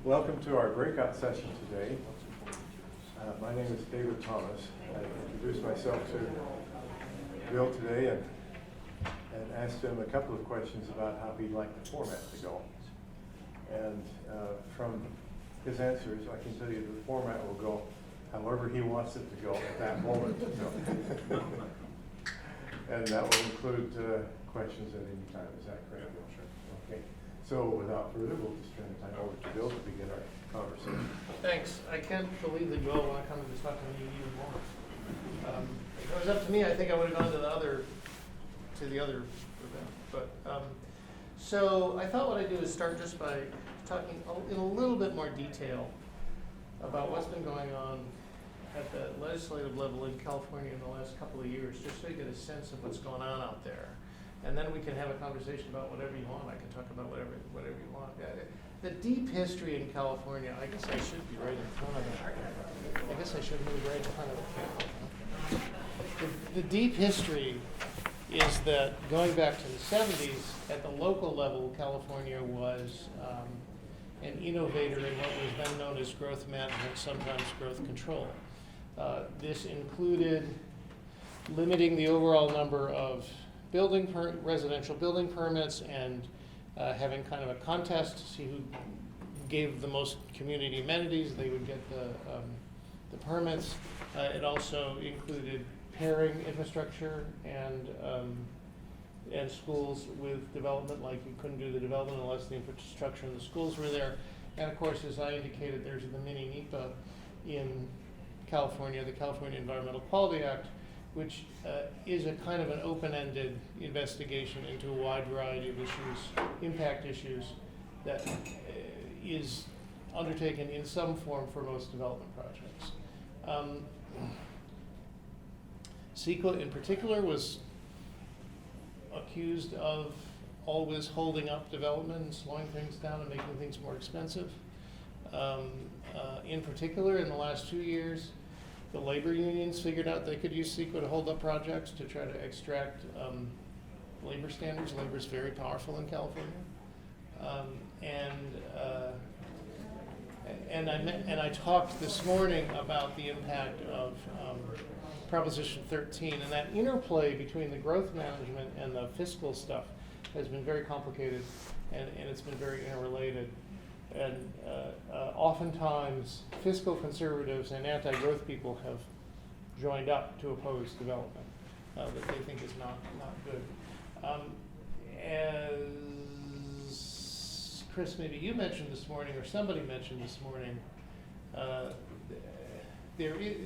Welcome to our breakout session today. My name is David Thomas. I introduced myself to Bill today and asked him a couple of questions about how he'd like the format to go. And from his answers, I can tell you the format will go however he wants it to go at that moment. And that will include questions at any time. Is that correct? Sure. Okay. So without further, we'll just turn the time over to Bill to begin our conversation. Thanks. I can't believe that you all want to come and just talk to me even more. If it was up to me, I think I would have gone to the other event. But so I thought what I'd do is start just by talking in a little bit more detail about what's been going on at the legislative level in California in the last couple of years, just so you get a sense of what's going on out there. And then we can have a conversation about whatever you want. I can talk about whatever you want. The deep history in California, I guess I should be right in front of it. I guess I should move right in front of the camera. The deep history is that going back to the 70s, at the local level, California was an innovator in what was then known as growth management, sometimes growth control. This included limiting the overall number of residential building permits and having kind of a contest to see who gave the most community amenities. They would get the permits. It also included pairing infrastructure and schools with development, like you couldn't do the development unless the infrastructure and the schools were there. And of course, as I indicated, there's the mini NEPA in California, the California Environmental Quality Act, which is a kind of an open-ended investigation into a wide variety of issues, impact issues, that is undertaken in some form for most development projects. CEQA in particular was accused of always holding up development and slowing things down and making things more expensive. In particular, in the last 2 years, the labor unions figured out they could use CEQA to hold up projects to try to extract labor standards. Labor is very powerful in California. And I talked this morning about the impact of Proposition 13, and that interplay between the growth management and the fiscal stuff has been very complicated, and it's been very interrelated. And oftentimes, fiscal conservatives and anti-growth people have joined up to oppose development that they think is not good. As Chris, maybe you mentioned this morning, or somebody mentioned this morning, there is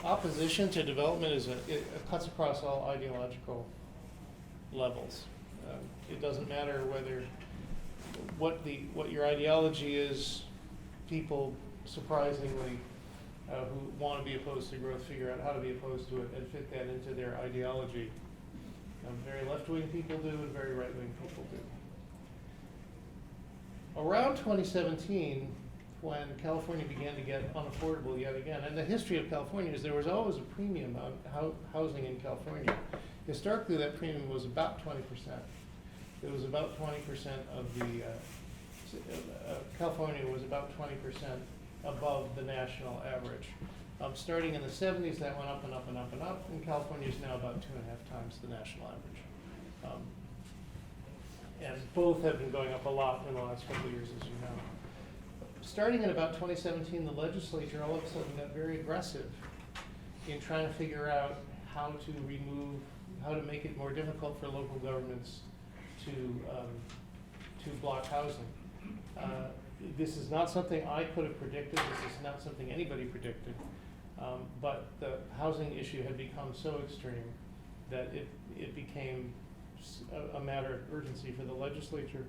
opposition to development it cuts across all ideological levels. It doesn't matter what your ideology is. People surprisingly who want to be opposed to growth figure out how to be opposed to it and fit that into their ideology. Very left-wing people do, and very right-wing people do. Around 2017, when California began to get unaffordable yet again, and the history of California is there was always a premium on housing in California. Historically, that premium was about 20%. It was about 20% of the, California was about 20% above the national average. Starting in the 70s, that went up and up and up and up, and California is now about 2.5 times the national average. And both have been going up a lot in the last couple of years, as you know. Starting in about 2017, the legislature all of a sudden got very aggressive in trying to figure out how to make it more difficult for local governments to block housing. This is not something I could have predicted. This is not something anybody predicted. But the housing issue had become so extreme that it became a matter of urgency for the legislature.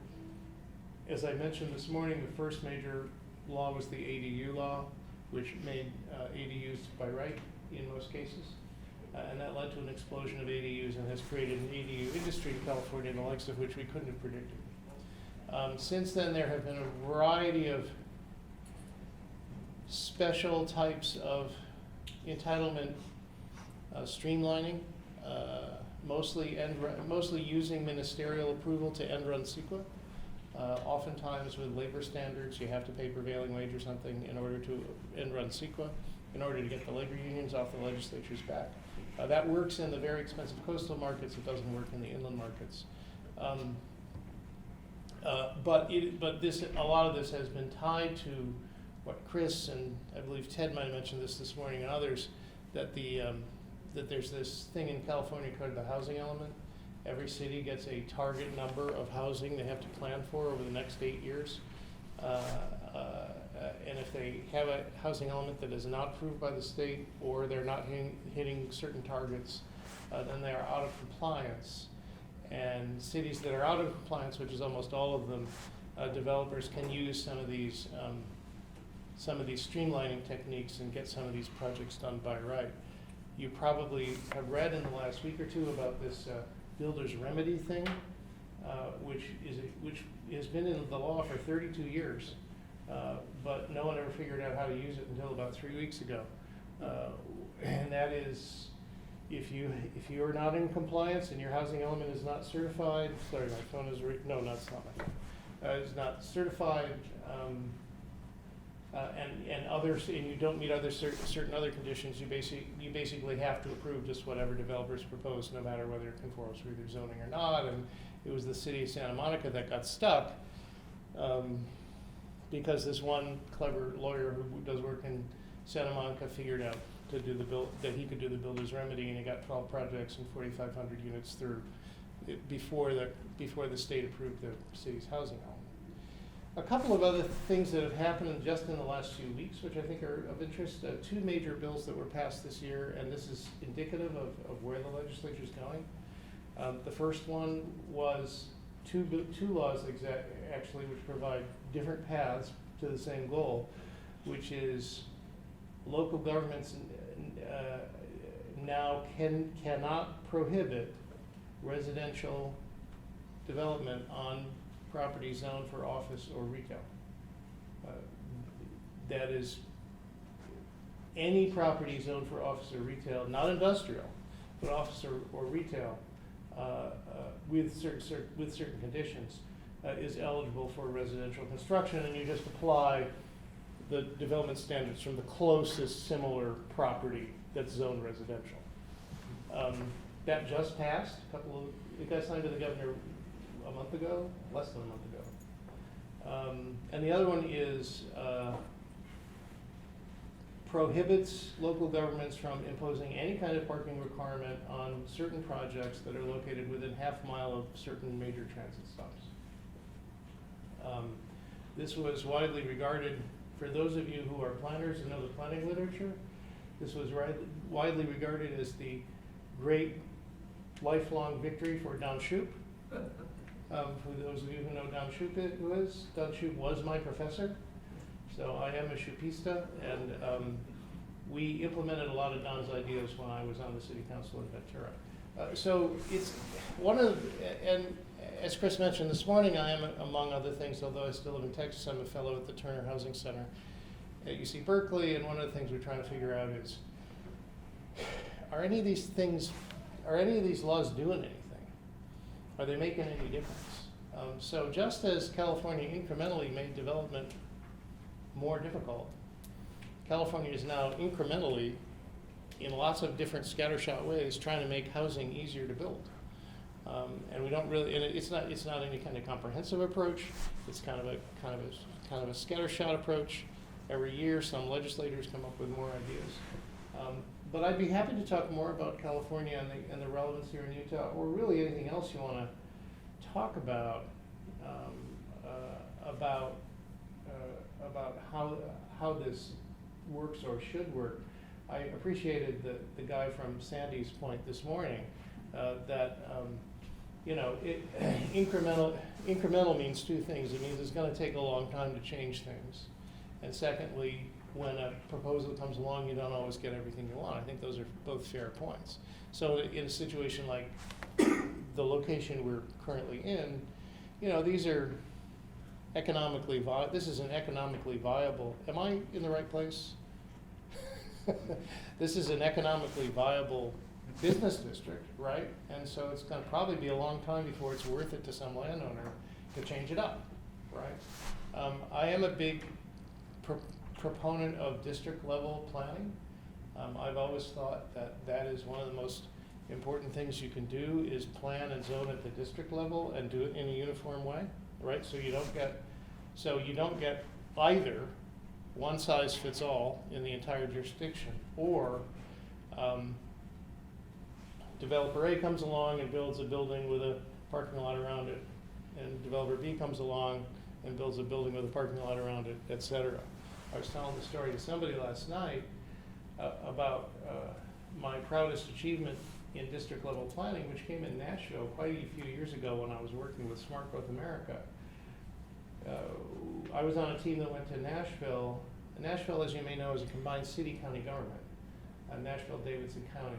As I mentioned this morning, the first major law was the ADU law, which made ADUs by right in most cases. And that led to an explosion of ADUs and has created an ADU industry in California, the likes of which we couldn't have predicted. Since then, there have been a variety of special types of entitlement streamlining, mostly using ministerial approval to end run CEQA. Oftentimes with labor standards, you have to pay prevailing wage or something in order to, and run CEQA, in order to get the labor unions off the legislature's back. That works in the very expensive coastal markets. It doesn't work in the inland markets. But a lot of this has been tied to what Chris and I believe Ted might have mentioned this morning and others, that that there's this thing in California called the housing element. Every city gets a target number of housing they have to plan for over the next 8 years. And if they have a housing element that is not approved by the state, or they're not hitting certain targets, then they are out of compliance. And cities that are out of compliance, which is almost all of them, developers can use some of these streamlining techniques and get some of these projects done by right. You probably have read in the last week or two about this builder's remedy thing, which has been in the law for 32 years, but no one ever figured out how to use it until about 3 weeks ago. And that is, if you are not in compliance and your housing element is not certified, sorry, my phone is, no, no, it's not my phone. It's not certified, and others, and you don't meet other certain other conditions, you basically have to approve just whatever developers propose, no matter whether it conforms with your zoning or not. And it was the city of Santa Monica that got stuck because this one clever lawyer who does work in Santa Monica figured out to do that he could do the builder's remedy, and he got 12 projects and 4,500 units through before the state approved the city's housing element. A couple of other things that have happened just in the last few weeks, which I think are of interest. 2 major bills that were passed this year, and this is indicative of where the legislature is going. The first one was two laws actually, which provide different paths to the same goal, which is local governments now cannot prohibit residential development on property zoned for office or retail. That is, any property zoned for office or retail, not industrial, but office or retail, with certain conditions, is eligible for residential construction, and you just apply the development standards from the closest similar property that's zoned residential. That just passed. It got signed to the governor a month ago, less than a month ago. And the other one is prohibits local governments from imposing any kind of parking requirement on certain projects that are located within half mile of certain major transit stops. This was widely regarded, for those of you who are planners and know the planning literature, this was widely regarded as the great lifelong victory for Don Shoup. For those of you who know Don Shoup Don Shoup was my professor, so I am a Shoupista, and we implemented a lot of Don's ideas when I was on the city council in Ventura. So it's and as Chris mentioned this morning, I am, among other things, although I still live in Texas, I'm a fellow at the Turner Housing Center at UC Berkeley, and one of the things we're trying to figure out is, are any of these laws doing anything? Are they making any difference? So just as California incrementally made development more difficult, California is now incrementally, in lots of different scattershot ways, trying to make housing easier to build. And we don't really, and it's not any kind of comprehensive approach. It's kind of a scattershot approach. Every year, some legislators come up with more ideas. But I'd be happy to talk more about California and the relevance here in Utah, or really anything else you want to talk about how this works or should work. I appreciated the guy from Sandy's point this morning that incremental means 2 things. It means it's going to take a long time to change things, and secondly, when a proposal comes along, you don't always get everything you want. I think those are both fair points. So in a situation like the location we're currently in, these are economically viable. This is an economically viable. Am I in the right place? This is an economically viable business district, right? And so it's going to probably be a long time before it's worth it to some landowner to change it up. right? I am a big proponent of district level planning. I've always thought that that is one of the most important things you can do is plan and zone at the district level and do it in a uniform way, right? So you don't get either one size fits all in the entire jurisdiction, or developer A comes along and builds a building with a parking lot around it, and developer B comes along and builds a building with a parking lot around it, et cetera. I was telling the story to somebody last night about my proudest achievement in district level planning, which came in Nashville quite a few years ago when I was working with Smart Growth America. I was on a team that went to Nashville. Nashville, as you may know, is a combined city-county government. Nashville-Davidson County.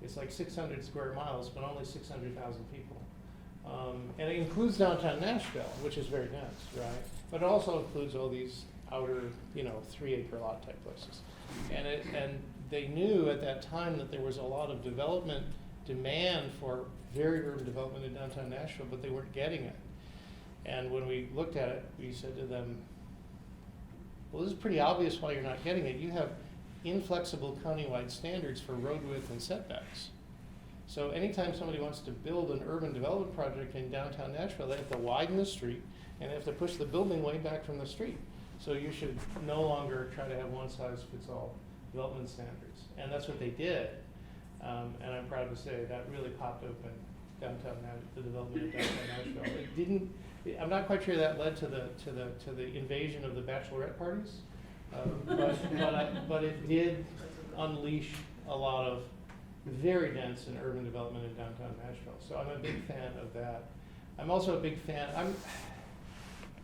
It's like 600 square miles, but only 600,000 people. And it includes downtown Nashville, which is very dense, right? But it also includes all these outer, 3-acre lot type places. And they knew at that time that there was a lot of development demand for very urban development in downtown Nashville, but they weren't getting it. And when we looked at it, we said to them, well, this is pretty obvious why you're not getting it. You have inflexible countywide standards for road width and setbacks. So anytime somebody wants to build an urban development project in downtown Nashville, they have to widen the street and they have to push the building way back from the street. So you should no longer try to have one size fits all development standards. And that's what they did. And I'm proud to say that really popped open the development of downtown Nashville. It didn't. I'm not quite sure that led to the invasion of the bachelorette parties, but it did unleash a lot of very dense and urban development in downtown Nashville. So I'm a big fan of that. I'm also a big fan.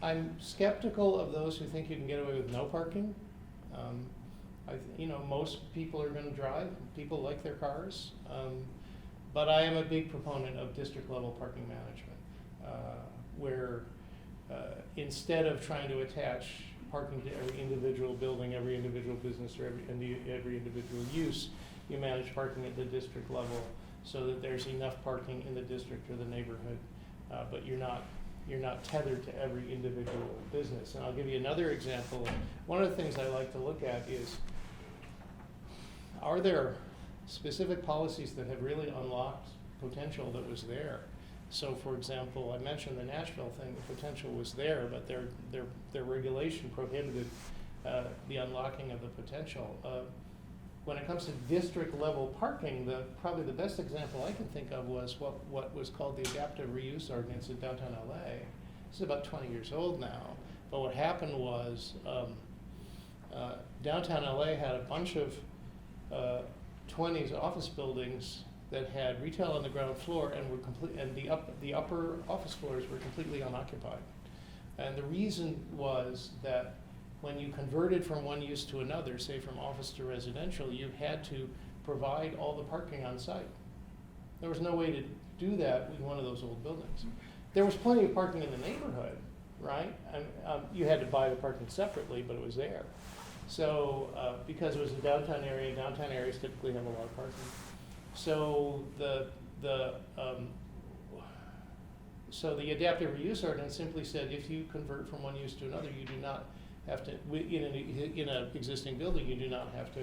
I'm skeptical of those who think you can get away with no parking. Most people are going to drive. People like their cars. But I am a big proponent of district level parking management, where instead of trying to attach parking to every individual building, every individual business, or every individual use, you manage parking at the district level so that there's enough parking in the district or the neighborhood, but you're not tethered to every individual business. And I'll give you another example. One of the things I like to look at is, are there specific policies that have really unlocked potential that was there? So, for example, I mentioned the Nashville thing. The potential was there, but their regulation prohibited the unlocking of the potential. When it comes to district level parking, probably the best example I can think of was what was called the adaptive reuse ordinance in downtown LA. This is about 20 years old now, but what happened was downtown LA had a bunch of 20s office buildings that had retail on the ground floor and were the upper office floors were completely unoccupied. And the reason was that when you converted from one use to another, say from office to residential, you had to provide all the parking on site. There was no way to do that with one of those old buildings. There was plenty of parking in the neighborhood, right? And you had to buy the parking separately, but it was there. So because it was a downtown areas typically have a lot of parking. So the adaptive reuse ordinance simply said if you convert from one use to another, you do not have to, in an existing building, you do not have to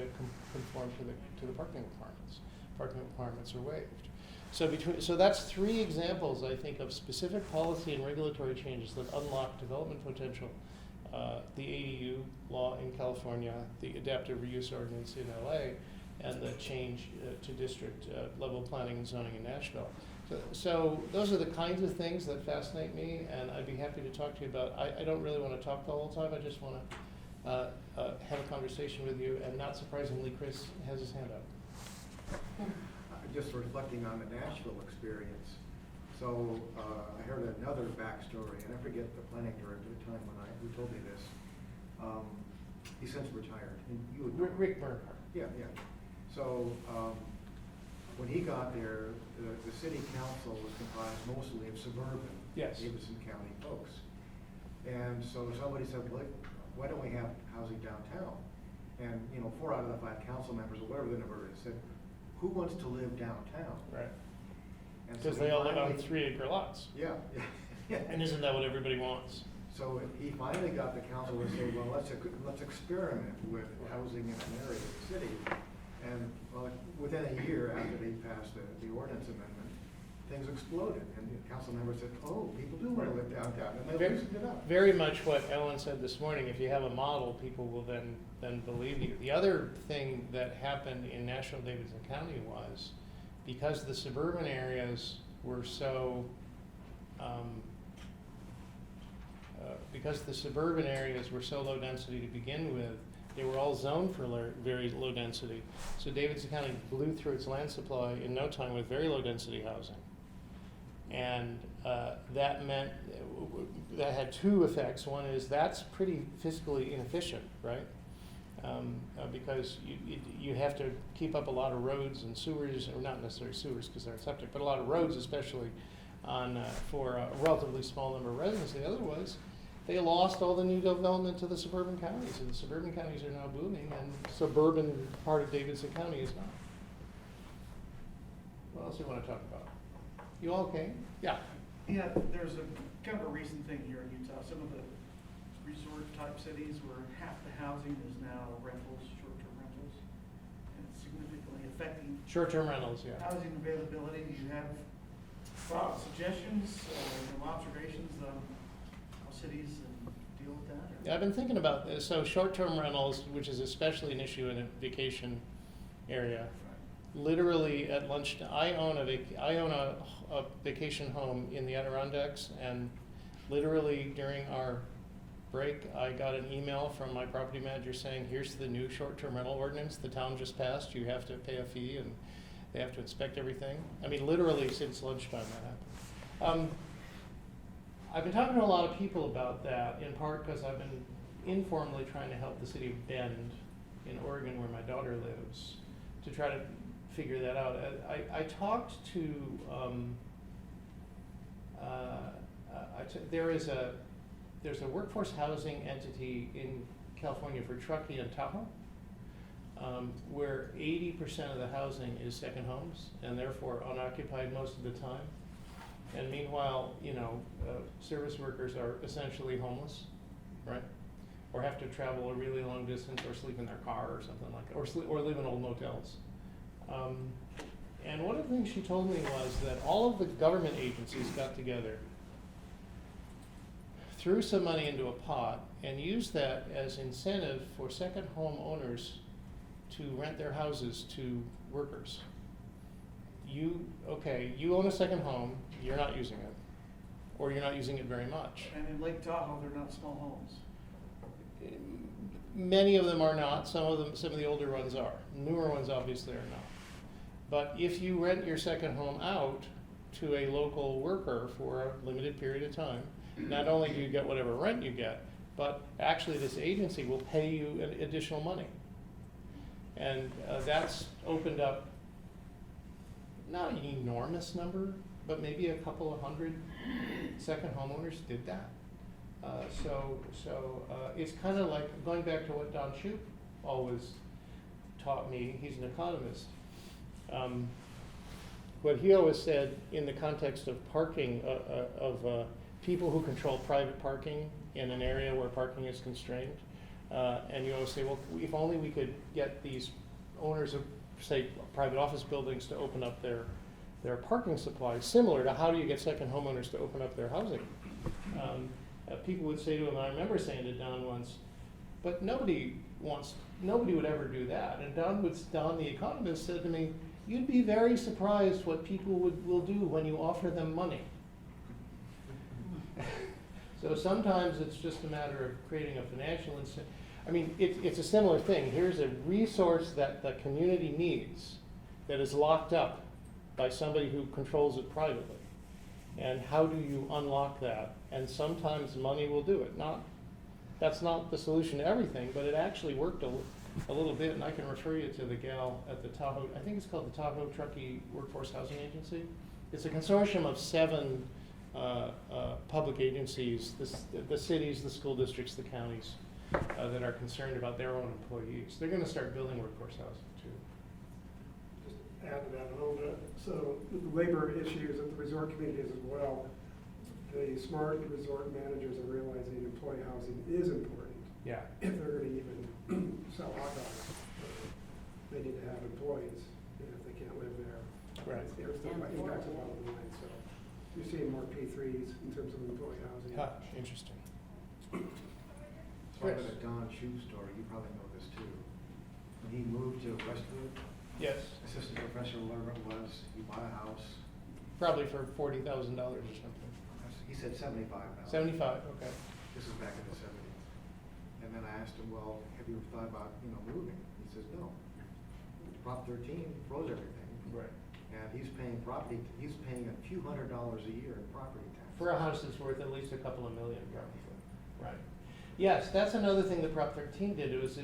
conform to the parking requirements. Parking requirements are waived. So that's 3 examples, I think, of specific policy and regulatory changes that unlock development potential. The ADU law in California, the adaptive reuse ordinance in LA, and the change to district level planning and zoning in Nashville. So those are the kinds of things that fascinate me, and I'd be happy to talk to you about. I don't really want to talk the whole time. I just want to have a conversation with you, and not surprisingly, Chris has his hand up. Just reflecting on the Nashville experience. So I heard another backstory, and I forget the planning director at the time who told me this. He's since retired. And you would know. Rick Bernhardt. Yeah. So when he got there, the city council was comprised mostly of suburban Davidson County folks. And so somebody said, well, why don't we have housing downtown? And 4 out of the 5 council members, or whatever the number is, said, who wants to live downtown? Right. Because they all live on 3-acre lots. Yeah. And isn't that what everybody wants? So he finally got the council to say, well, let's experiment with housing in an area of the city. And well, within a year after they passed the ordinance amendment, things exploded, and the council members said, oh, people do want to live downtown, and they loosened it up. Very much what Ellen said this morning. If you have a model, people will then believe you. The other thing that happened in National Davidson County was, because the suburban areas were so low density to begin with, they were all zoned for very low density. So Davidson County blew through its land supply in no time with very low density housing. And that meant, that had two effects. One is that's pretty fiscally inefficient, right? Because you have to keep up a lot of roads and sewers, or not necessarily sewers because they're septic, but a lot of roads especially for a relatively small number of residents. The other was they lost all the new development to the suburban counties, and the suburban counties are now booming, and suburban part of Davidson County is not. What else do you want to talk about? You all okay? Yeah. Yeah, there's a kind of a recent thing here in Utah. Some of the resort type cities where half the housing is now rentals, short-term rentals, and it's significantly affecting Short-term rentals, yeah. housing availability. Do you have suggestions, observations on how cities deal with that? Yeah, I've been thinking about this. So short-term rentals, which is especially an issue in a vacation area. Literally at lunchtime, I own a vacation home in the Adirondacks, and literally during our break, I got an email from my property manager saying, here's the new short-term rental ordinance the town just passed. You have to pay a fee, and they have to inspect everything. I mean, literally since lunchtime that happened. I've been talking to a lot of people about that, in part because I've been informally trying to help the city of Bend in Oregon, where my daughter lives, to try to figure that out. I talked to, there's a workforce housing entity in California for Truckee and Tahoe, where 80% of the housing is second homes and therefore unoccupied most of the time. And meanwhile, service workers are essentially homeless, right? Or have to travel a really long distance, or sleep in their car or something like that, or live in old motels. And one of the things she told me was that all of the government agencies got together, threw some money into a pot, and used that as incentive for second home owners to rent their houses to workers. You own a second home, you're not using it, or you're not using it very much. And in Lake Tahoe, they're not small homes. Many of them are not. Some of the older ones are. Newer ones obviously are not. But if you rent your second home out to a local worker for a limited period of time, not only do you get whatever rent you get, but actually this agency will pay you additional money. And that's opened up not an enormous number, but maybe a couple of hundred second homeowners did that. So it's kind of like going back to what Don Shoup always taught me. He's an economist. What he always said in the context of parking, of people who control private parking in an area where parking is constrained, and you always say, well, if only we could get these owners of, say, private office buildings to open up their parking supply, similar to how do you get second homeowners to open up their housing. People would say to him, and I remember saying to Don once, but nobody would ever do that. And Don the economist said to me, you'd be very surprised what people will do when you offer them money. So sometimes it's just a matter of creating a financial incentive. I mean, it's a similar thing. Here's a resource that the community needs that is locked up by somebody who controls it privately. And how do you unlock that? And sometimes money will do it. That's not the solution to everything, but it actually worked a little bit, and I can refer you to the gal at the Tahoe, I think it's called the Tahoe Truckee Workforce Housing Agency. It's a consortium of 7 public agencies, the cities, the school districts, the counties, that are concerned about their own employees. They're going to start building workforce housing too. Just add to that a little bit. So the labor issues at the resort communities as well. the smart resort managers are realizing employee housing is important. Yeah. If they're gonna even sell hot dogs, they need to have employees, and if they can't live there. Right. There's the impacts of bottom line, so you're seeing more P3s in terms of employee housing. Interesting. So I was at Don's shoe store, you probably know this too. When he moved to Westwood, Yes. assistant professor, whatever it was, he bought a house. Probably for $40,000 or something. He said 75,000. 75, okay. This is back in the 70s. And then I asked him, well, have you ever thought about, moving? He says, no. Prop 13 froze everything. Right. And he's paying a few $100s a year in property tax. For a house that's worth at least a couple of million, probably. Right. Yes, that's another thing that Prop 13 did. It was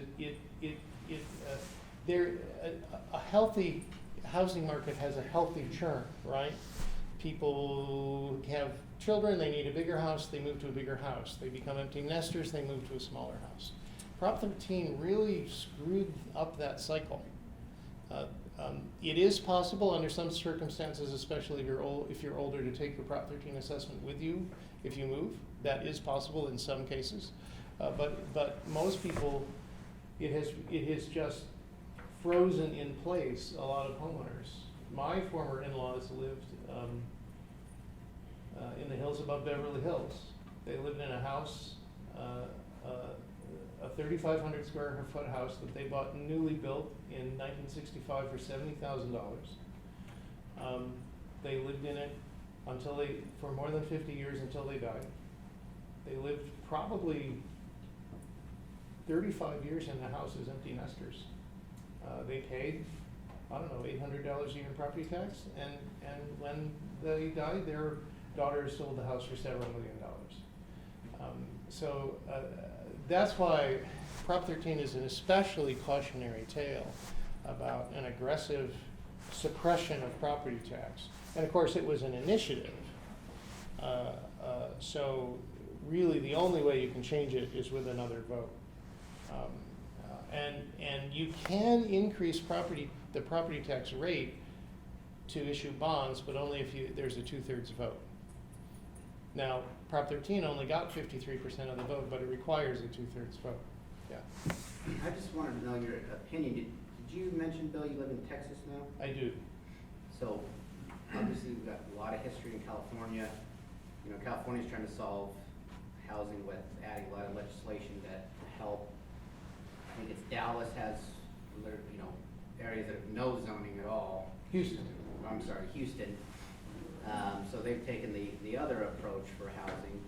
a healthy housing market has a healthy churn, right? People have children, they need a bigger house, they move to a bigger house. They become empty nesters, they move to a smaller house. Prop 13 really screwed up that cycle. It is possible under some circumstances, especially if you're older, to take the Prop 13 assessment with you if you move. That is possible in some cases, but most people, it has just frozen in place a lot of homeowners. My former in-laws lived in the hills above Beverly Hills. They lived in a house, a 3,500 square foot house that they bought newly built in 1965 for $70,000. They lived in it for more than 50 years until they died. They lived probably 35 years in the house as empty nesters. They paid, I don't know, $800 a year in property tax, and when they died, their daughters sold the house for several $1 million. So that's why Prop 13 is an especially cautionary tale about an aggressive suppression of property tax. And of course, it was an initiative. So really, the only way you can change it is with another vote. And you can increase the property tax rate to issue bonds, but only if there's a 2/3 vote. Now, Prop 13 only got 53% of the vote, but it requires a 2/3 vote. Yeah. I just wanted to know your opinion. Did you mention, Bill, you live in Texas now? I do. So obviously we've got a lot of history in California. California's trying to solve housing with adding a lot of legislation that help. I think it's Dallas has, areas that have no zoning at all. Houston. Houston. So they've taken the other approach for housing,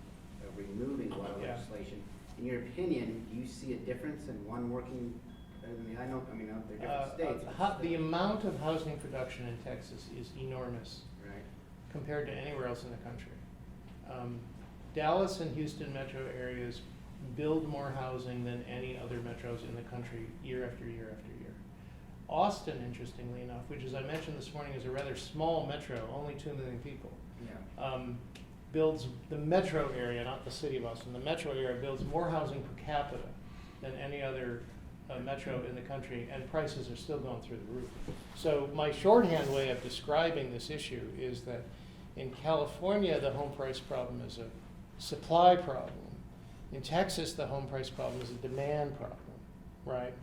of removing a lot of legislation. In your opinion, do you see a difference in one working better than the other? They're different states. The amount of housing production in Texas is enormous, Right. compared to anywhere else in the country. Dallas and Houston metro areas build more housing than any other metros in the country year after year after year. Austin, interestingly enough, which as I mentioned this morning is a rather small metro, only 2 million people, Yeah. builds the metro area, not the city of Austin, the metro area builds more housing per capita than any other metro in the country, and prices are still going through the roof. So my shorthand way of describing this issue is that in California, the home price problem is a supply problem. In Texas, the home price problem is a demand problem, right?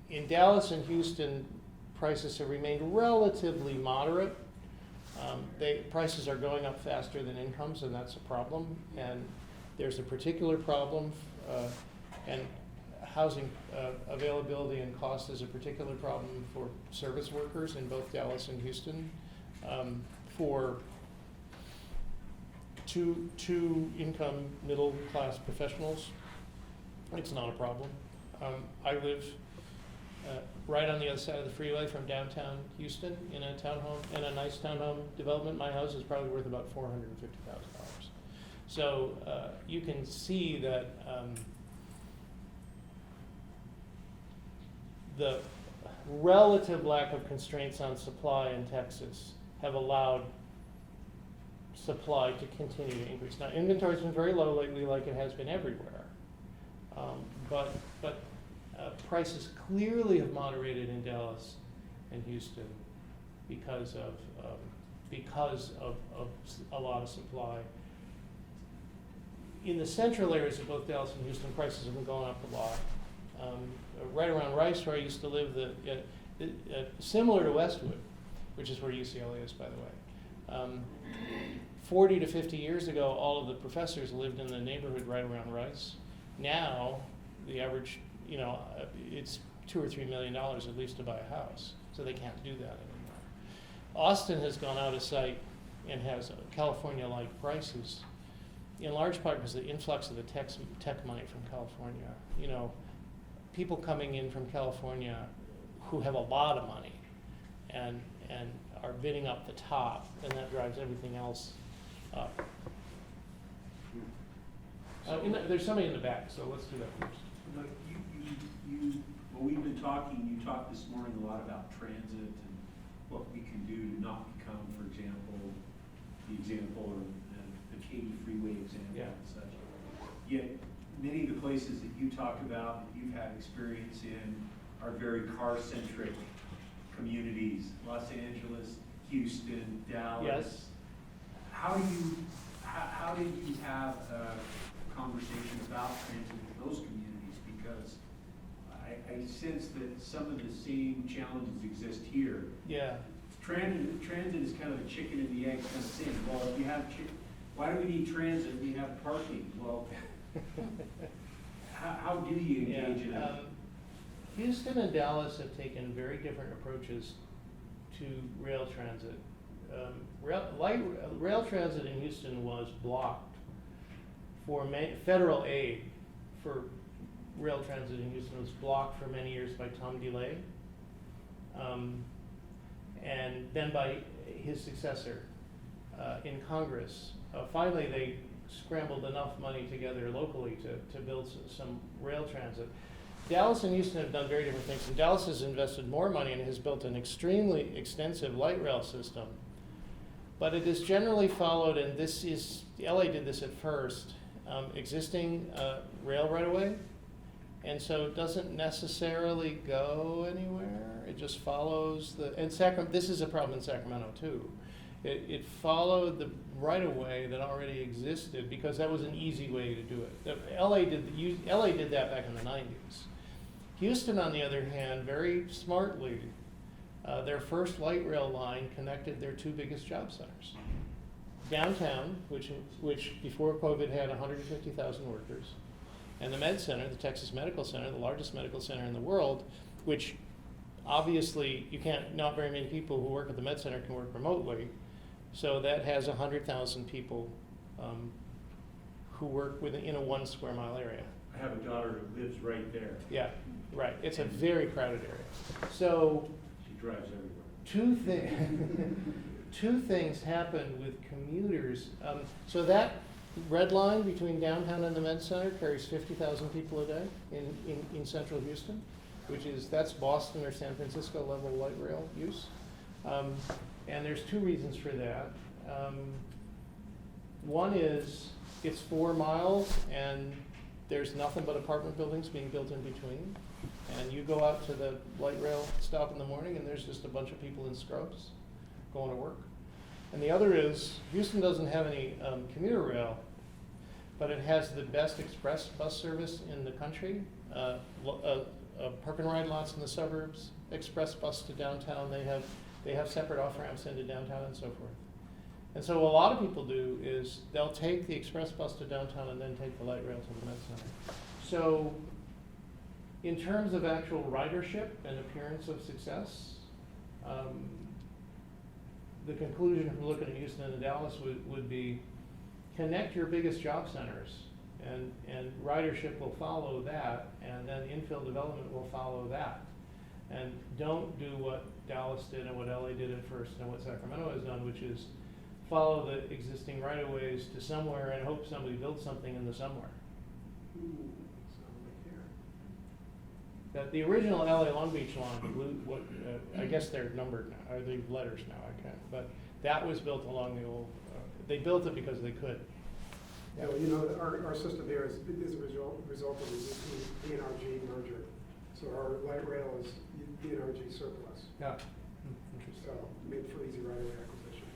In Dallas and Houston, prices have remained relatively moderate. Prices are going up faster than incomes, and that's a problem. And there's a particular problem, and housing availability and cost is a particular problem for service workers in both Dallas and Houston. For two income middle class professionals, it's not a problem. I live right on the other side of the freeway from downtown Houston in a nice townhome development. My house is probably worth about $450,000. So you can see that the relative lack of constraints on supply in Texas have allowed supply to continue to increase. Now, inventory's been very low lately, like it has been everywhere. But prices clearly have moderated in Dallas and Houston because of because of a lot of supply. In the central areas of both Dallas and Houston, prices have been going up a lot. Right around Rice, where I used to live, similar to Westwood, which is where UCLA is, by the way. 40 to 50 years ago, all of the professors lived in the neighborhood right around Rice. Now, the average, it's $2 or $3 million at least to buy a house, so they can't do that anymore. Austin has gone out of sight and has California-like prices, in large part because of the influx of the tech money from California. People coming in from California who have a lot of money and are bidding up the top, and that drives everything else up. There's somebody in the back, so let's do that first. Look, when we've been talking, you talked this morning a lot about transit and what we can do to not become, for example, the example of the Katy Freeway example and such. Yet, many of the places that you talk about, that you've had experience in, are very car-centric communities. Los Angeles, Houston, Dallas. Yes. How did you have a conversation about transit in those communities? Because I sense that some of the same challenges exist here. Yeah. Transit is kind of a chicken and the egg kind of thing. Well, if you have, why do we need transit? We have parking. Well, how do you engage in it? Houston and Dallas have taken very different approaches to rail transit. Rail transit in Houston was blocked for federal aid for rail transit in Houston was blocked for many years by Tom DeLay, and then by his successor in Congress. Finally, they scrambled enough money together locally to build some rail transit. Dallas and Houston have done very different things. And Dallas has invested more money and has built an extremely extensive light rail system. But it is generally followed, and LA did this at first, existing rail right-of-way. And so it doesn't necessarily go anywhere. It just follows this is a problem in Sacramento too. It followed the right-of-way that already existed because that was an easy way to do it. LA did that back in the 90s. Houston, on the other hand, very smartly, their first light rail line connected their two biggest job centers. Downtown, which before COVID had 150,000 workers, and the Med Center, the Texas Medical Center, the largest medical center in the world, which obviously not very many people who work at the Med Center can work remotely. So that has 100,000 people who work in a 1 square mile area. I have a daughter who lives right there. Yeah, right. It's a very crowded area. So She drives everywhere. two things happened with commuters. So that red line between downtown and the Med Center carries 50,000 people a day in central Houston, that's Boston or San Francisco level light rail use. And there's two reasons for that. One is it's 4 miles and there's nothing but apartment buildings being built in between. And you go out to the light rail stop in the morning and there's just a bunch of people in scrubs going to work. And the other is Houston doesn't have any commuter rail, but it has the best express bus service in the country. Park and ride lots in the suburbs, express bus to downtown. They have separate off-ramps into downtown and so forth. And so what a lot of people do is they'll take the express bus to downtown and then take the light rail to the Med Center. So in terms of actual ridership and appearance of success, the conclusion from looking at Houston and Dallas would be connect your biggest job centers and ridership will follow that, and then infill development will follow that. And don't do what Dallas did and what LA did at first and what Sacramento has done, which is follow the existing right-of-ways to somewhere and hope somebody builds something in the somewhere. That the original LA Long Beach line, I guess they're numbered now, or they're letters now, I can't, but that was built along the old, they built it because they could. Yeah, well, our system here is a result of the DNRG merger. So our light rail is DNRG surplus. Yeah. So made for easy right-of-way acquisition.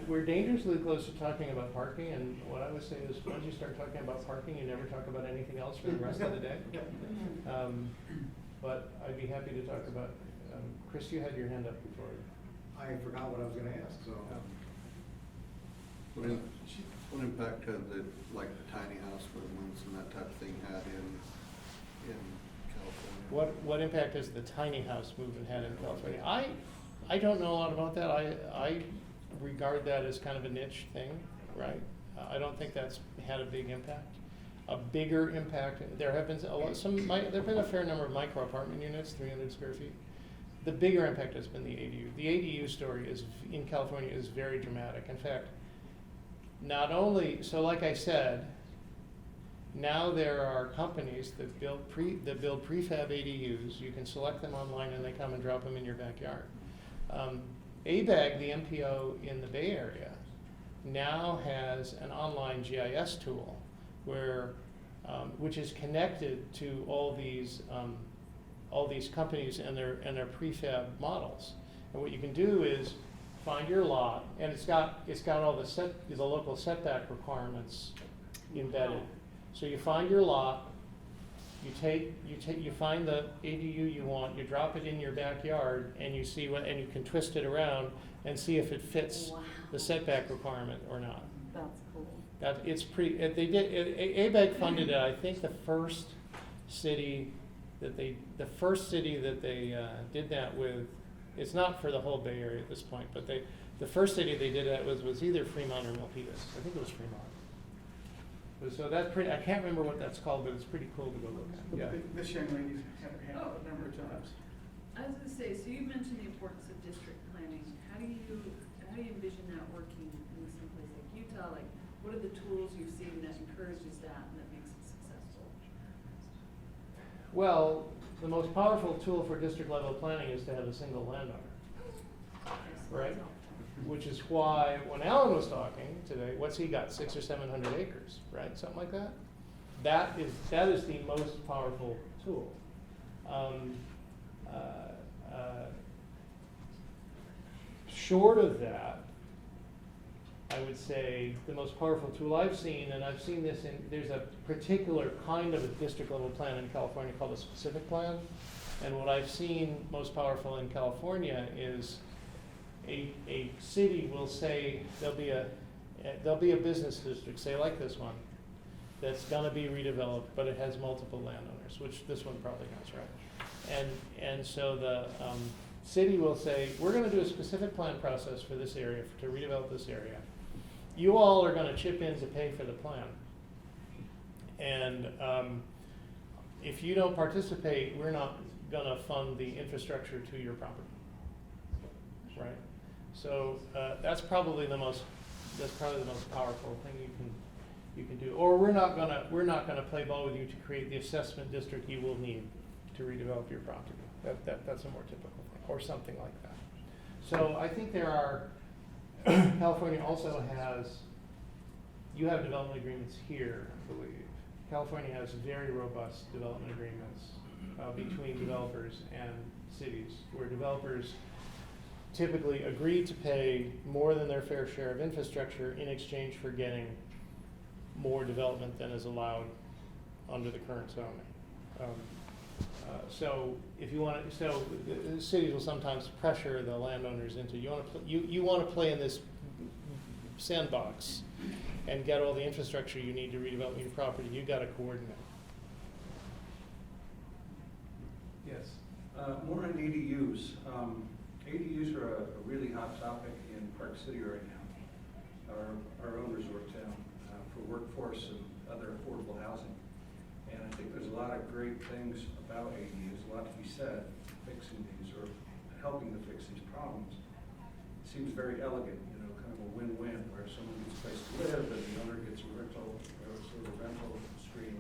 We're dangerously close to talking about parking, and what I would say is, once you start talking about parking, you never talk about anything else for the rest of the day. But I'd be happy to talk about, Chris, you had your hand up before. I forgot what I was gonna ask, so. What impact had the, like the tiny house movements and that type of thing had in California? What impact has the tiny house movement had in California? I don't know a lot about that. I regard that as kind of a niche thing, right? I don't think that's had a big impact. A bigger impact, there have been there've been a fair number of micro apartment units, 300 square feet. The bigger impact has been the ADU. The ADU story in California is very dramatic. In fact, not only, so like I said, now there are companies that build prefab ADUs. You can select them online and they come and drop them in your backyard. ABAG, the MPO in the Bay Area, now has an online GIS tool where, which is connected to all these companies and their prefab models. And what you can do is find your lot, and it's got all the local setback requirements embedded. So you find your lot, you find the ADU you want, you drop it in your backyard, and you see and you can twist it around and see if it fits the setback requirement or not. That's cool. It's pretty. ABAG funded it. I think the first city that they did that with. It's not for the whole Bay Area at this point, but the first city they did that was either Fremont or Milpitas. I think it was Fremont. So that's pretty. I can't remember what that's called, but it's pretty cool to go look at. Yeah. This young lady's had her hand up a number of times. I was gonna say, so you mentioned the importance of district planning. How do you envision that working in some place like Utah? Like, what are the tools you've seen that encourages that and that makes it successful? Well, the most powerful tool for district level planning is to have a single landowner, right? Which is why when Alan was talking today, what's he got? 600 or 700 acres, right? Something like that. That is the most powerful tool. Short of that, I would say the most powerful tool I've seen, and I've seen this there's a particular kind of a district level plan in California called a specific plan. And what I've seen most powerful in California is a city will say there'll be a business district, say like this one, that's gonna be redeveloped, but it has multiple landowners, which this one probably has, right? And so the city will say, we're gonna do a specific plan process for this area, to redevelop this area. You all are gonna chip in to pay for the plan. And if you don't participate, we're not gonna fund the infrastructure to your property, right? So that's probably the most powerful thing you can do. Or we're not gonna play ball with you to create the assessment district you will need to redevelop your property. That's a more typical thing, or something like that. So I think there are. California also has. You have development agreements here, I believe. California has very robust development agreements between developers and cities, where developers typically agree to pay more than their fair share of infrastructure in exchange for getting more development than is allowed under the current zoning. So if you want to, so the cities will sometimes pressure the landowners into you want to play in this sandbox and get all the infrastructure you need to redevelop your property. You got to coordinate. Yes, more on ADUs. ADUs are a really hot topic in Park City right now, our own resort town, for workforce and other affordable housing. And I think there's a lot of great things about ADUs, a lot to be said, fixing these or helping to fix these problems. It seems very elegant, kind of a win-win, where someone gets a place to live and the owner gets a rental, sort of rental stream.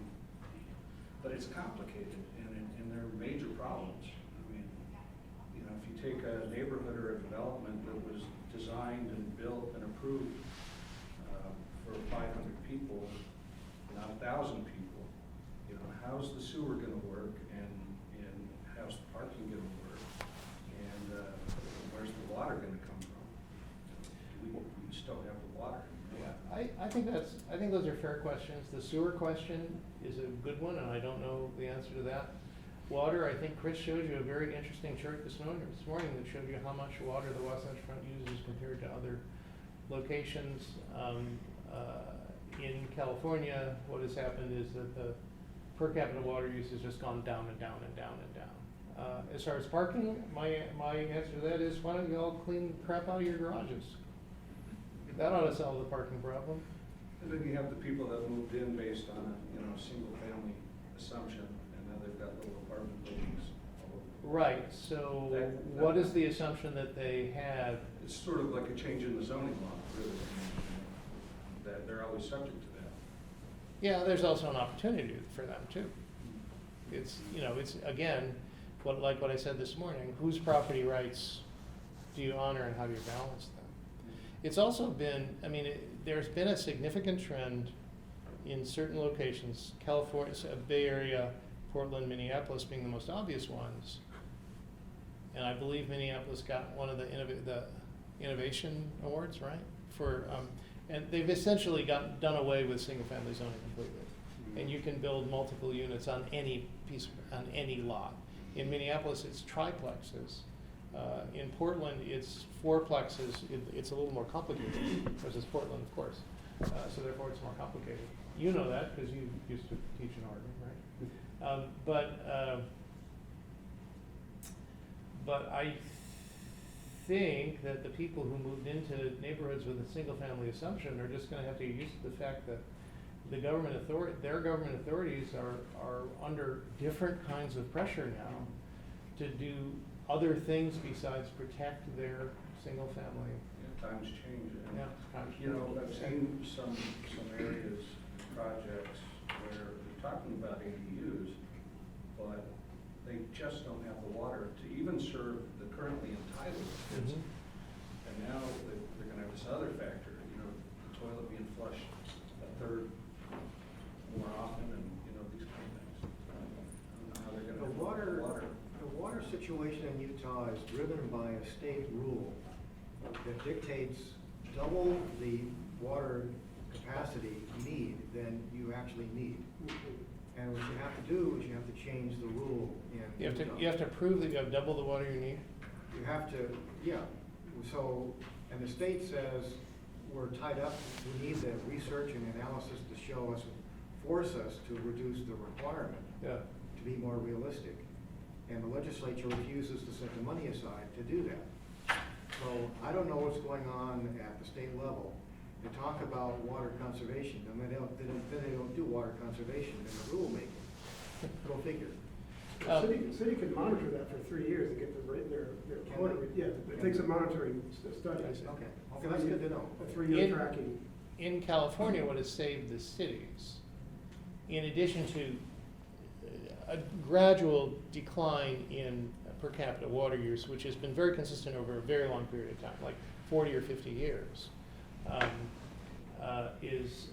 But it's complicated, and there are major problems. I mean, if you take a neighborhood or a development that was designed and built and approved for 500 people, not 1,000 people, how's the sewer going to work, and how's the parking going to work, and where's the water going to come from? think those are fair questions. The sewer question is a good one, and I don't know the answer to that. Water, I think Chris showed you a very interesting chart this morning that showed you how much water the Wasatch Front uses compared to other locations. In California, what has happened is that the per capita water use has just gone down and down and down and down. As far as parking, my answer to that is, why don't you all clean the crap out of your garages? That ought to solve the parking problem. And then you have the people that moved in based on a single family assumption, and now they've got little apartment buildings. Right, so That- what is the assumption that they had? It's sort of like a change in the zoning law, really, that they're always subject to that. Yeah, there's also an opportunity for them too. It's, it's, again, like what I said this morning, whose property rights do you honor and how do you balance them? It's also been, there's been a significant trend in certain locations, California, Bay Area, Portland, Minneapolis being the most obvious ones. And I believe Minneapolis got one of the innovation awards, right? And they've essentially done away with single-family zoning completely. And you can build multiple units on any lot. In Minneapolis, it's triplexes. In Portland, it's fourplexes. It's a little more complicated, versus Portland, of course. So therefore, it's more complicated. You know that because you used to teach in Oregon, right? But I think that the people who moved into neighborhoods with a single-family assumption are just going to have to get used to the fact that their government authorities are under different kinds of pressure now to do other things besides protect their single-family. Yeah, times change. And, Yeah, times change. I've seen some areas, projects where they're talking about ADUs, but they just don't have the water to even serve the currently entitled kids. Mhm. And now they're going to have this other factor, the toilet being flushed a third more often, and these kind of things. I don't know how they're going to The water situation in Utah is driven by a state rule that dictates double the water capacity need than you actually need. And what you have to do is you have to change the rule in Utah. You have to prove that you have double the water you need? You have to, yeah. So, and the state says we're tied up, we need the research and analysis to force us to reduce the requirement to be more realistic. And the legislature refuses to set the money aside to do that. So I don't know what's going on at the state level. They talk about water conservation, and then they don't do water conservation in the rulemaking. Go figure. The city can monitor that for 3 years and get their quota. Yeah, it takes a monitoring study. Okay, that's good to know. A 3-year tracking. In California, what has saved the cities, in addition to a gradual decline in per capita water use, which has been very consistent over a very long period of time, like 40 or 50 years, is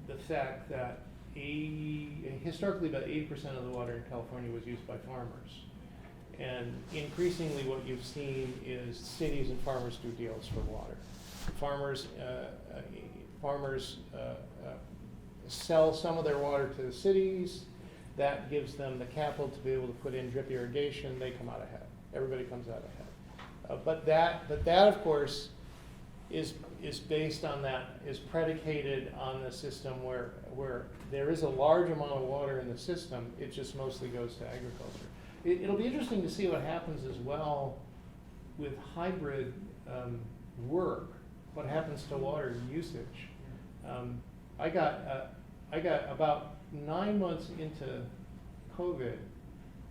the fact that historically about 80% of the water in California was used by farmers. And increasingly what you've seen is cities and farmers do deals for water. Farmers sell some of their water to the cities. That gives them the capital to be able to put in drip irrigation. They come out ahead. Everybody comes out ahead. But that of course is based on is predicated on the system where there is a large amount of water in the system. It just mostly goes to agriculture. It'll be interesting to see what happens as well with hybrid work. What happens to water usage? I got about 9 months into COVID,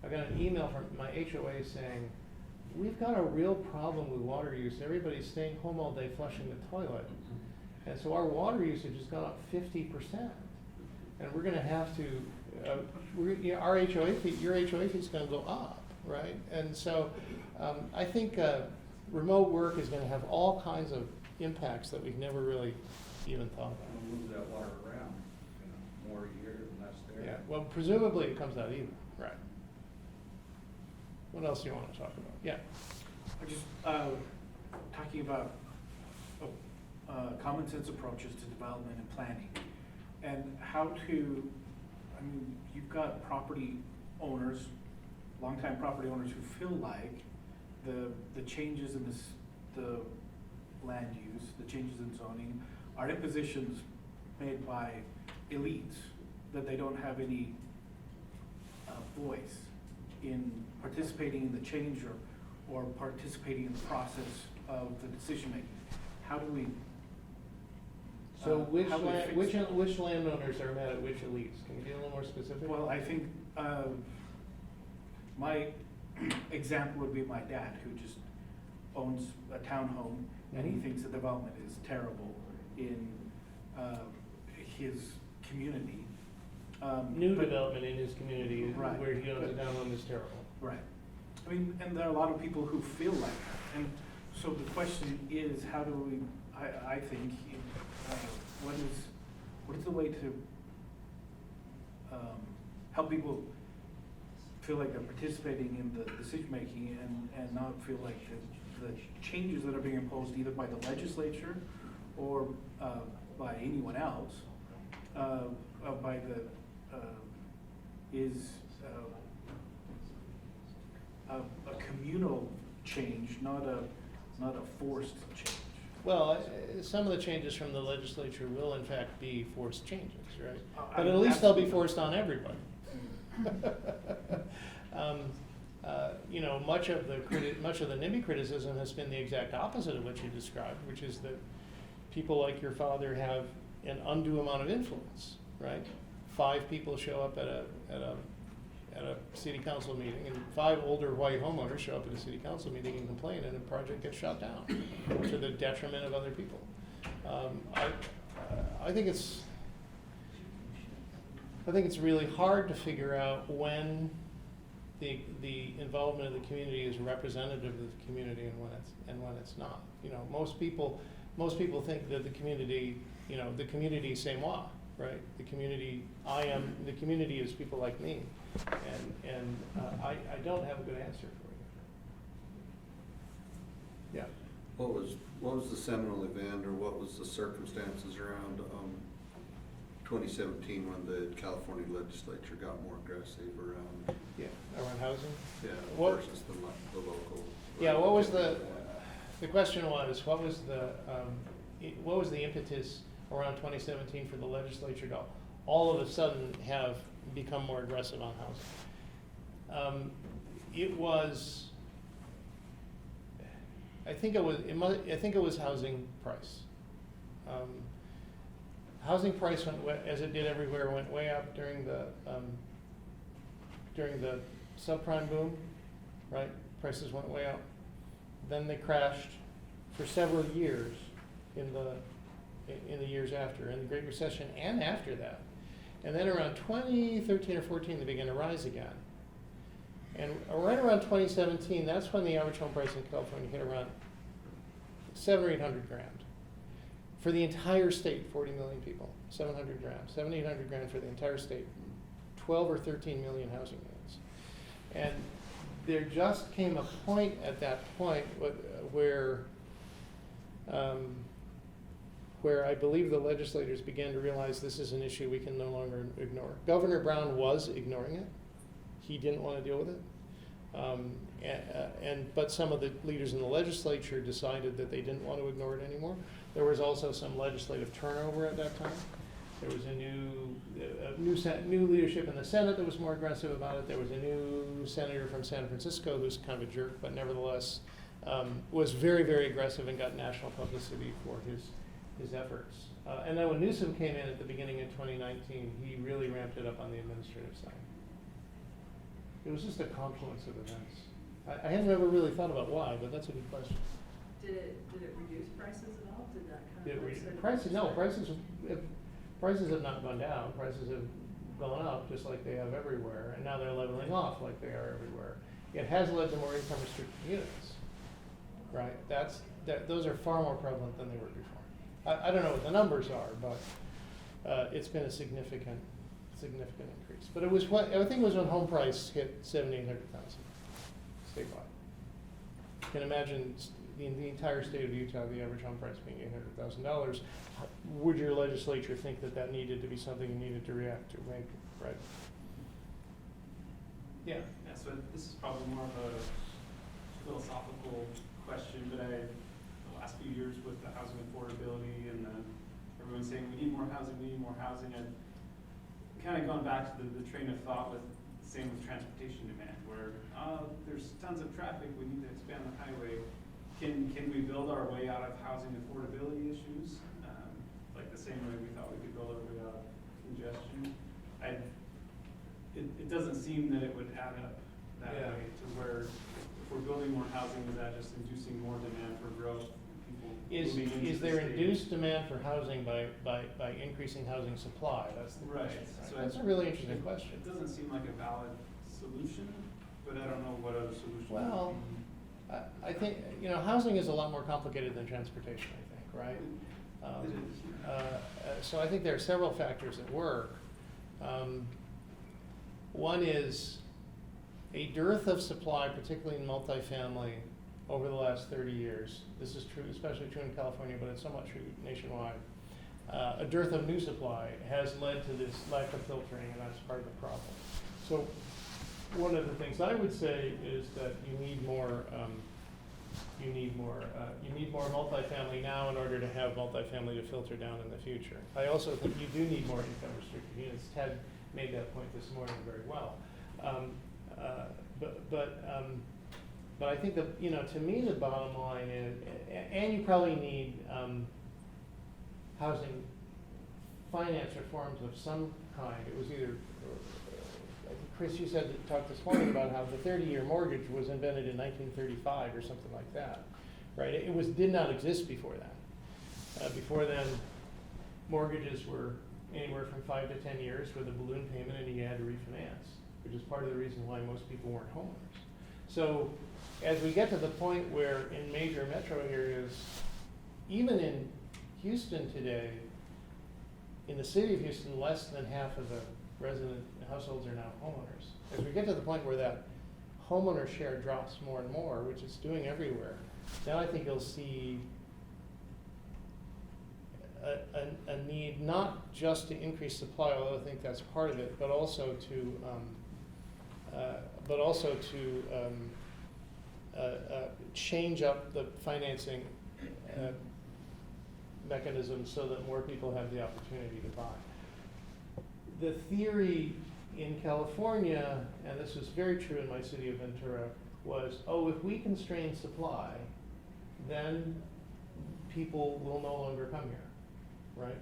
I got an email from my HOA saying, we've got a real problem with water use. Everybody's staying home all day flushing the toilet. And so our water usage has gone up 50%. And we're going to have to, our HOA fee, your HOA fee is going to go up, right? And so I think remote work is going to have all kinds of impacts that we've never really even thought about. We'll move that water around, more here and less there. Yeah, well, presumably it comes out even, right? What else do you want to talk about? Yeah. I just, talking about common sense approaches to development and planning. And how to, I mean, you've got property owners, longtime property owners who feel like the changes in the land use, the changes in zoning, are impositions made by elites, that they don't have any voice in participating in the change or participating in the process of the decision making. How do we? So how do we fix that? which landowners are mad at which elites? Can you be a little more specific? Well, I think my example would be my dad, who just owns a townhome, and he thinks the development is terrible in his community. New but- development in his community Right. where he owns a downhome is terrible. Right. I mean, and there are a lot of people who feel like that. And so the question is, how do we, I think, what is the way to help people feel like they're participating in the decision-making and not feel like the changes that are being imposed either by the legislature or by anyone else, is a communal change, not a forced change. Well, some of the changes from the legislature will in fact be forced changes, right? But I at mean, least they'll be absolutely. forced on everybody. You know, much of the NIMBY criticism has been the exact opposite of what you described, which is that people like your father have an undue amount of influence, right? 5 people show up at a city council meeting, and 5 older white homeowners show up at a city council meeting and complain, and a project gets shot down to the detriment of other people. I think it's really hard to figure out when the involvement of the community is representative of the community and when it's not. You know, most people think that the community, you know, the community c'est moi, right? The community is people like me, and I don't have a good answer for you. Yeah. What was the seminal event, or what was the circumstances around 2017 when the California legislature got more aggressive around? Yeah, around housing? Yeah, What- versus the local. Yeah, what was the question was, what was the impetus around 2017 for the legislature to all of a sudden have become more aggressive on housing? I think it was housing price. Housing price went as it did everywhere, went way up during the subprime boom, right? Prices went way up. Then they crashed for several years in the years after, in the Great Recession and after that. And then around 2013 or 14, they began to rise again. And right around 2017, that's when the average home price in California hit around $700,000 or $800,000 for the entire state. 40 million people, $700,000, $800,000 for the entire state, 12 or 13 million housing units. And there just came a point at that point where I believe the legislators began to realize this is an issue we can no longer ignore. Governor Brown was ignoring it. He didn't want to deal with it. But some of the leaders in the legislature decided that they didn't want to ignore it anymore. There was also some legislative turnover at that time. There was a new leadership in the Senate that was more aggressive about it. There was a new senator from San Francisco who's kind of a jerk, but nevertheless was very, very aggressive and got national publicity for his efforts. And then when Newsom came in at the beginning of 2019, he really ramped it up on the administrative side. It was just a confluence of events. I hadn't ever really thought about why, but that's a good question. Did it reduce prices at all? Did that kind of? Prices have not gone down. Prices have gone up just like they have everywhere, and now they're leveling off like they are everywhere. It has led to more income restricted units, right? Those are far more prevalent than they were before. I don't know what the numbers are, but it's been a significant increase. But I think it was when home price hit $700,000, 800,000 statewide. You can imagine in the entire state of Utah, the average home price being $800,000, would your legislature think that that needed to be something you needed to react to, maybe, right? Yeah. Yeah, so this is probably more of a philosophical question, but the last few years with the housing affordability and everyone saying we need more housing, I've kind of gone back to the train of thought with same with transportation demand, where there's tons of traffic, we need to expand the highway. Can we build our way out of housing affordability issues? Like the same way we thought we could build our way out of congestion. It doesn't seem that it would add up that way to where if we're building more housing, is that just inducing more demand for growth? Is there induced demand for housing by increasing housing supply? That's the question. Right? So that's a really interesting question. It doesn't seem like a valid solution, but I don't know what other solutions. Well, I think, housing is a lot more complicated than transportation, I think, right? It is. So I think there are several factors at work. One is a dearth of supply, particularly in multifamily, over the last 30 years. This is true, especially true in California, but it's somewhat true nationwide. A dearth of new supply has led to this lack of filtering, and that's part of the problem. So one of the things I would say is that you need more multifamily now in order to have multifamily to filter down in the future. I also think you do need more income restricted units. Ted made that point this morning very well. But I think that, to me, the bottom line is, and you probably need housing finance reforms of some kind. It was either, I think Chris, you talked this morning about how the 30-year mortgage was invented in 1935 or something like that, right? It did not exist before that. Before then, mortgages were anywhere from 5 to 10 years with a balloon payment, and you had to refinance, which is part of the reason why most people weren't homeowners. So as we get to the point where in major metro areas, even in Houston today, in the city of Houston, less than half of the resident households are now homeowners. As we get to the point where that homeowner share drops more and more, which it's doing everywhere, then I think you'll see a need not just to increase supply, although I think that's part of it, but also to change up the financing mechanism so that more people have the opportunity to buy. The theory in California, and this is very true in my city of Ventura, was, if we constrain supply, then people will no longer come here, right?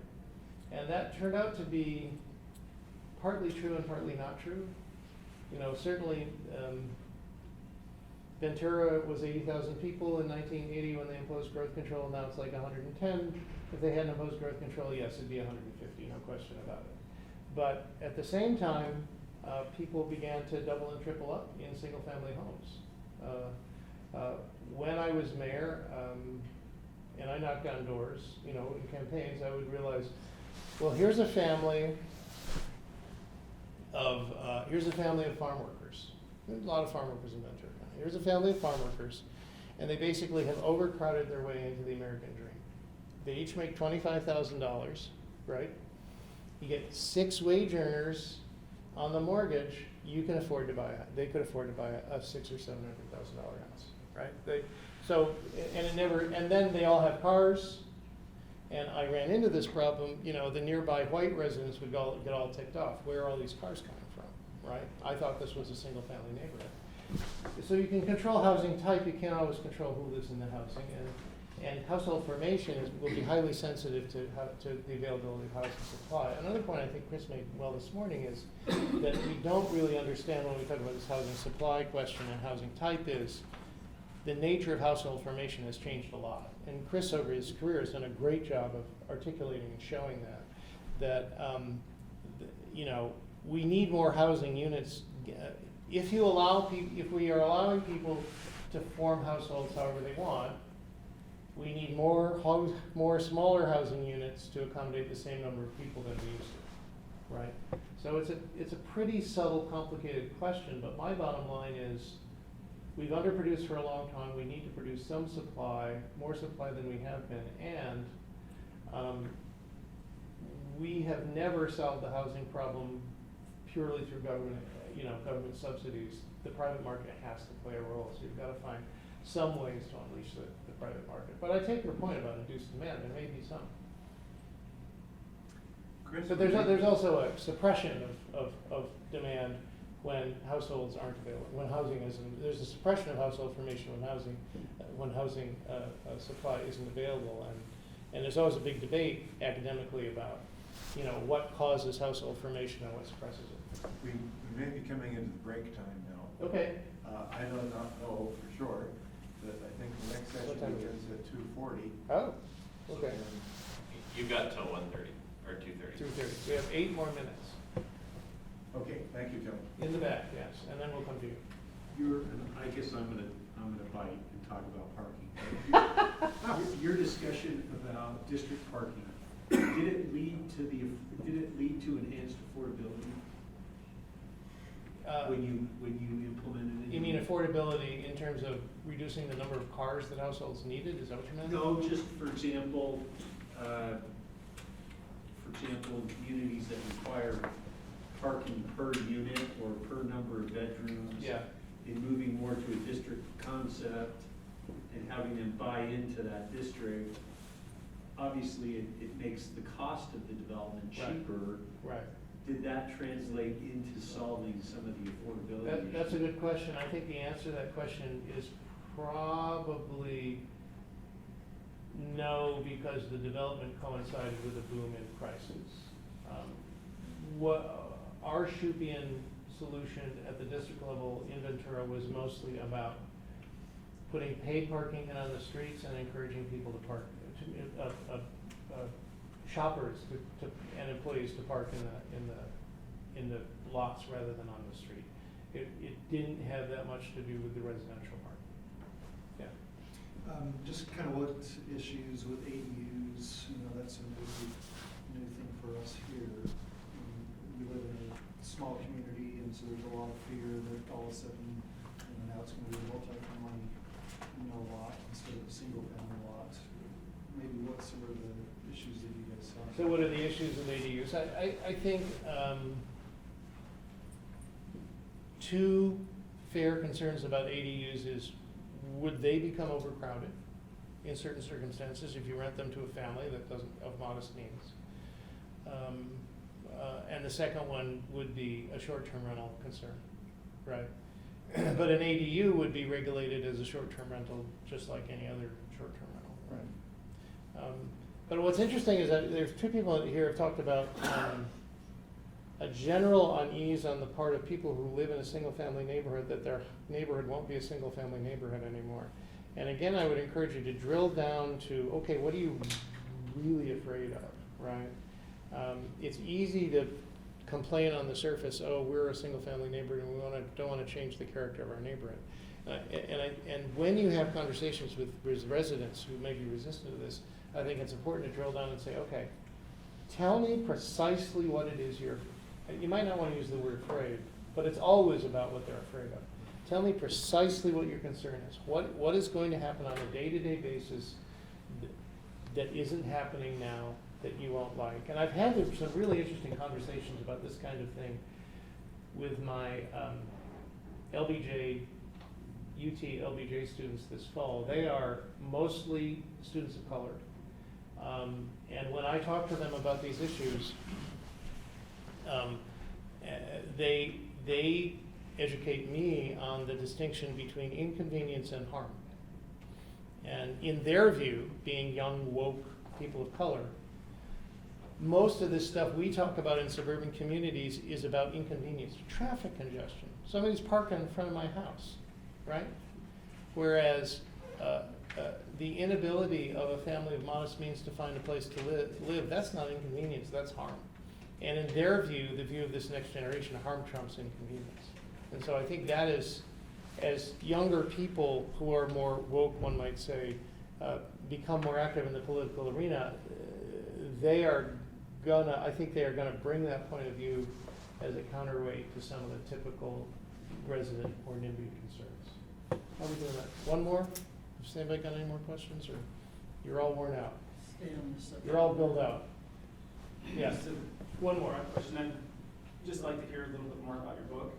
And that turned out to be partly true and partly not true. Certainly, Ventura was 80,000 people in 1980 when they imposed growth control. Now it's like 110. If they hadn't imposed growth control, yes, it'd be 150, no question about it. But at the same time, people began to double and triple up in single-family homes. When I was mayor, and I knocked on doors, in campaigns, I would realize, well, here's a family of farm workers. There's a lot of farm workers in Ventura. Here's a family of farm workers, and they basically have overcrowded their way into the American dream. They each make $25,000, right? You get 6 wage earners on the mortgage. They could afford to buy a $600,000 or $700,000 house, right? And then they all have cars. And I ran into this problem. The nearby white residents would get all ticked off. Where are all these cars coming from, right? I thought this was a single-family neighborhood. So you can control housing type. You can't always control who lives in the housing, and household formation will be highly sensitive to the availability of housing supply. Another point I think Chris made well this morning is that we don't really understand when we talk about this housing supply question and housing type is the nature of household formation has changed a lot. And Chris, over his career, has done a great job of articulating and showing that we need more housing units. If we are allowing people to form households however they want, we need more smaller housing units to accommodate the same number of people than we used to, right? So it's a pretty subtle, complicated question, but my bottom line is we've underproduced for a long time, we need to produce some supply, more supply than we have been, and we have never solved the housing problem purely through government, government subsidies. The private market has to play a role, so you've got to find some ways to unleash the private market. But I take your point about induced demand, there may be some. Chris, But there's also a suppression of demand when households aren't available, when housing isn't, there's a suppression of household formation when housing supply isn't available, and there's always a big debate academically about, what causes household formation and what suppresses it. We may be coming into the break time now. Okay. I do not know for sure, but I think the next What time session is it? begins at 2:40. Oh, okay. You've got till 1:30 or 2:30. 2:30. We have 8 more minutes. Okay, thank you, Tony. In the back, yes, and then we'll come to you. I guess I'm gonna bite and talk about parking. Your discussion about district parking, did it lead to enhanced affordability when you implemented it? You mean affordability in terms of reducing the number of cars that households needed? Is that what you meant? No, just for example, communities that require parking per unit or per number of bedrooms. Yeah. In moving more to a district concept and having them buy into that district, obviously it makes the cost of the development cheaper. Right. Did that translate into solving some of the affordability That's a issues? good question. I think the answer to that question is probably no, because the development coincided with a boom in prices. Our Shupian solution at the district level in Ventura was mostly about putting paid parking in on the streets and encouraging people to park, shoppers and employees to park in the lots rather than on the street. It didn't have that much to do with the residential market. Yeah. Just kind of what issues with ADUs, that's a new thing for us here. We live in a small community, and so there's a lot of fear that all of a sudden, now it's going to be a multi-family, lot instead of a single-family lot. Maybe what some of the issues that you guys saw? So what are the issues with ADUs? I think two fair concerns about ADUs is, would they become overcrowded in certain circumstances if you rent them to a family that doesn't, of modest means? And the second one would be a short-term rental concern, right? But an ADU would be regulated as a short-term rental, just like any other short-term rental, right? But what's interesting is that there's two people here who have talked about a general unease on the part of people who live in a single-family neighborhood that their neighborhood won't be a single-family neighborhood anymore. And again, I would encourage you to drill down to, okay, what are you really afraid of, right? It's easy to complain on the surface, oh, we're a single-family neighborhood and we don't want to change the character of our neighborhood. And when you have conversations with residents who may be resistant to this, I think it's important to drill down and say, okay, tell me precisely what it is you might not want to use the word afraid, but it's always about what they're afraid of. Tell me precisely what your concern is. What is going to happen on a day-to-day basis that isn't happening now that you won't like? And I've had some really interesting conversations about this kind of thing with my LBJ students this fall. They are mostly students of color. And when I talk to them about these issues, they educate me on the distinction between inconvenience and harm. And in their view, being young, woke people of color, most of this stuff we talk about in suburban communities is about inconvenience, traffic congestion. Somebody's parking in front of my house, right? Whereas the inability of a family of modest means to find a place to live, that's not inconvenience, that's harm. And in their view, the view of this next generation, harm trumps inconvenience. And so I think that is, as younger people who are more woke, one might say, become more active in the political arena, I think they are gonna bring that point of view as a counterweight to some of the typical resident or NIMBY concerns. How are we doing that? One more? Has anybody got any more questions, or you're all worn out? Stay on the subject. You're all billed out. Yes. So, one more question, I'd just like to hear a little bit more about your book.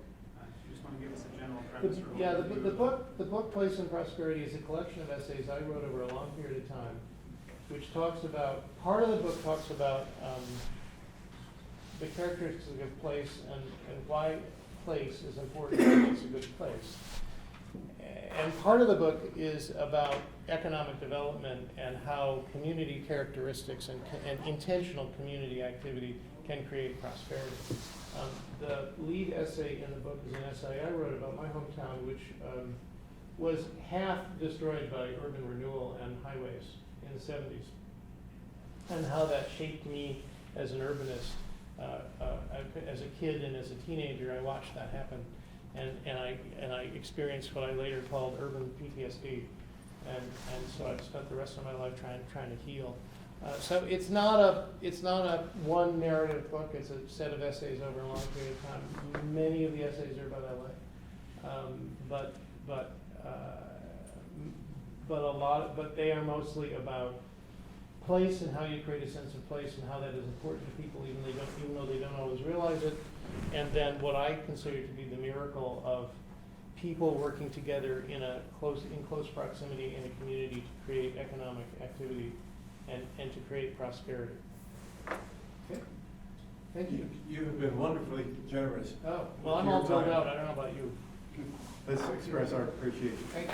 You just want to give us a general premise for Yeah, what you do. the book Place and Prosperity is a collection of essays I wrote over a long period of time, which talks about, part of the book talks about the characteristics of place and why place is important and makes a good place. And part of the book is about economic development and how community characteristics and intentional community activity can create prosperity. The lead essay in the book is an essay I wrote about my hometown, which was half destroyed by urban renewal and highways in the 70s, and how that shaped me as an urbanist. As a kid and as a teenager, I watched that happen, and I experienced what I later called urban PTSD, and so I've spent the rest of my life trying to heal. So it's not a one narrative book. It's a set of essays over a long period of time. Many of the essays are about LA, but they are mostly about place and how you create a sense of place and how that is important to people, even though they don't always realize it. And then what I consider to be the miracle of people working together in close proximity in a community to create economic activity and to create prosperity. Okay. Thank you. You have been wonderfully generous. Oh, well, I'm Your all filled time. out. I don't know about you. Let's express our appreciation. Thank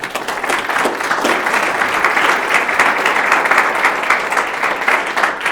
you.